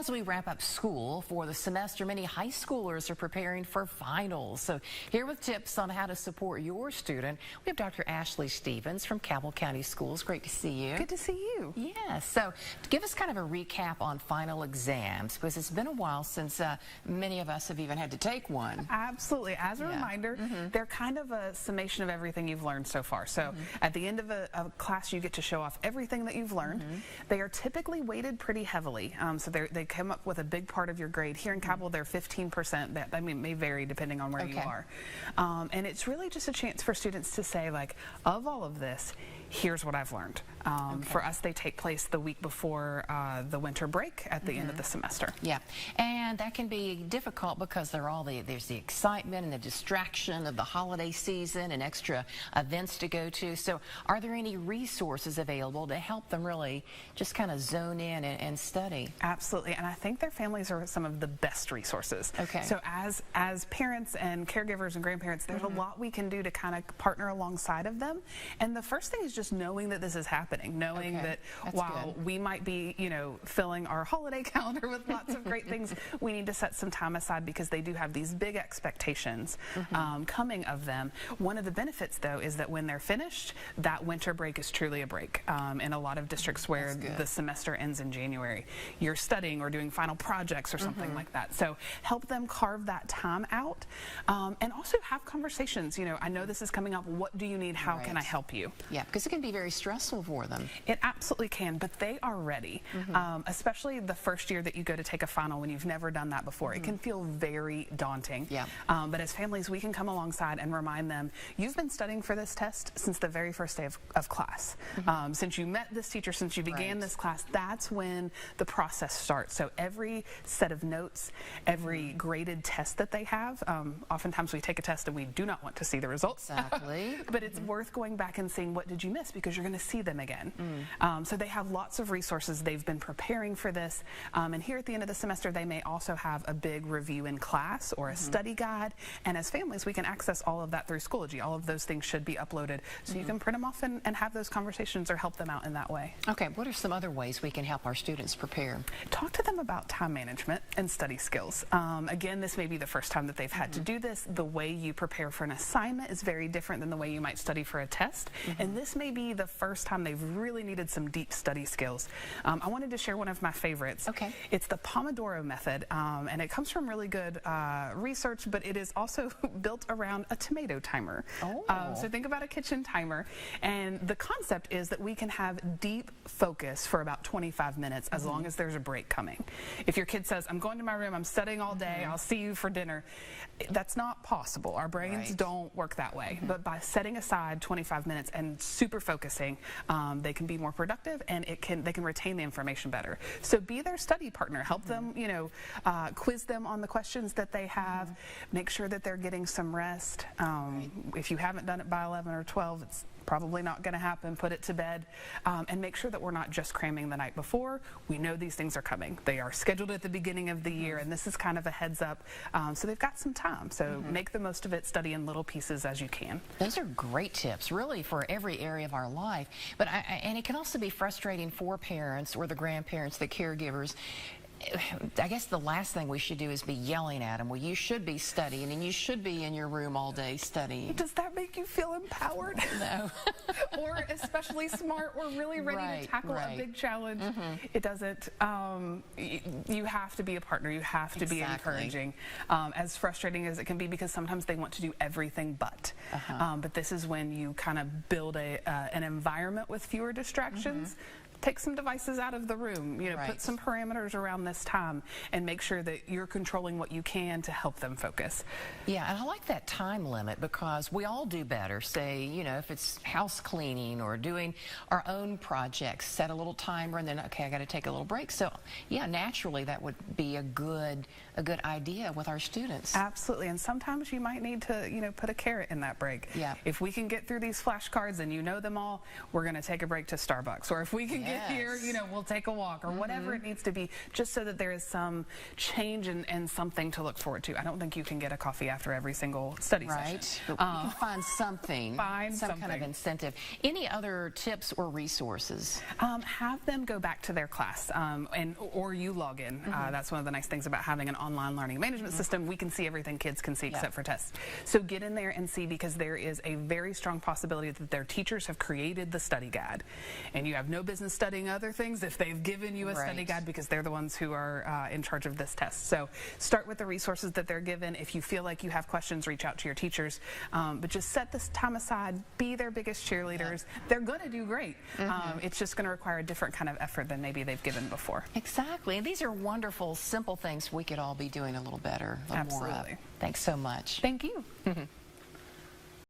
As we wrap up school for the semester, many high schoolers are preparing for finals. So here with tips on how to support your student, we have Dr. Ashley Stevens from Cabell County Schools. Great to see you. Good to see you. Yes. So give us kind of a recap on final exams, because it's been a while since many of us have even had to take one. Absolutely. As a reminder, they're kind of a summation of everything you've learned so far. So at the end of a class, you get to show off everything that you've learned. They are typically weighted pretty heavily. So they come up with a big part of your grade. Here in Cabell, they're 15%. That, I mean, may vary depending on where you are. And it's really just a chance for students to say, like, of all of this, here's what I've learned. For us, they take place the week before the winter break at the end of the semester. Yeah, and that can be difficult because there's the excitement and the distraction of the holiday season and extra events to go to. So are there any resources available to help them really just kind of zone in and study? Absolutely, and I think their families are some of the best resources. Okay. So as parents and caregivers and grandparents, there's a lot we can do to kind of partner alongside of them. And the first thing is just knowing that this is happening, knowing that while we might be, filling our holiday calendar with lots of great things, we need to set some time aside because they do have these big expectations coming of them. One of the benefits, though, is that when they're finished, that winter break is truly a break. In a lot of districts where the semester ends in January, you're studying or doing final projects or something like that. So help them carve that time out, and also have conversations. I know this is coming up. What do you need? How can I help you? Yeah, because it can be very stressful for them. It absolutely can, but they are ready. Especially the first year that you go to take a final when you've never done that before. It can feel very daunting. Yeah. But as families, we can come alongside and remind them, you've been studying for this test since the very first day of class. Since you met this teacher, since you began this class, that's when the process starts. So every set of notes, every graded test that they have, oftentimes we take a test and we do not want to see the results. Exactly. But it's worth going back and seeing what did you miss, because you're going to see them again. So they have lots of resources. They've been preparing for this. And here at the end of the semester, they may also have a big review in class or a study guide. And as families, we can access all of that through Schoology. All of those things should be uploaded. So you can print them off and have those conversations or help them out in that way. Okay, what are some other ways we can help our students prepare? Talk to them about time management and study skills. Again, this may be the first time that they've had to do this. The way you prepare for an assignment is very different than the way you might study for a test. And this may be the first time they've really needed some deep study skills. I wanted to share one of my favorites. Okay. It's the Pomodoro method, and it comes from really good research, but it is also built around a tomato timer. So think about a kitchen timer, and the concept is that we can have deep focus for about 25 minutes as long as there's a break coming. If your kid says, I'm going to my room, I'm studying all day, I'll see you for dinner, that's not possible. Our brains don't work that way. But by setting aside 25 minutes and super focusing, they can be more productive, and they can retain the information better. So be their study partner. Help them, quiz them on the questions that they have. Make sure that they're getting some rest. If you haven't done it by 11 or 12, it's probably not going to happen. Put it to bed, and make sure that we're not just cramming the night before. We know these things are coming. They are scheduled at the beginning of the year, and this is kind of a heads up. So they've got some time. So make the most of it. Study in little pieces as you can. Those are great tips, really, for every area of our life. But and it can also be frustrating for parents or the grandparents, the caregivers. I guess the last thing we should do is be yelling at them. Well, you should be studying, and you should be in your room all day studying. Does that make you feel empowered? No. Or especially smart or really ready to tackle a big challenge? It doesn't. You have to be a partner. You have to be encouraging. As frustrating as it can be, because sometimes they want to do everything but. But this is when you kind of build an environment with fewer distractions. Take some devices out of the room, put some parameters around this time, and make sure that you're controlling what you can to help them focus. Yeah, and I like that time limit, because we all do better. Say, if it's house cleaning or doing our own projects, set a little timer and then, okay, I got to take a little break. So, yeah, naturally that would be a good idea with our students. Absolutely, and sometimes you might need to, put a carrot in that break. Yeah. If we can get through these flashcards and you know them all, we're going to take a break to Starbucks. Or if we can get here, you know, we'll take a walk or whatever it needs to be, just so that there is some change and something to look forward to. I don't think you can get a coffee after every single study session. But you can find something, some kind of incentive. Any other tips or resources? Have them go back to their class, or you log in. That's one of the nice things about having an online learning management system. We can see everything kids can see except for tests. So get in there and see, because there is a very strong possibility that their teachers have created the study guide, and you have no business studying other things if they've given you a study guide, because they're the ones who are in charge of this test. So start with the resources that they're given. If you feel like you have questions, reach out to your teachers, but just set this time aside, be their biggest cheerleaders. They're going to do great. It's just going to require a different kind of effort than maybe they've given before. Exactly, and these are wonderful, simple things we could all be doing a little better, a little more of. Thanks so much. Thank you.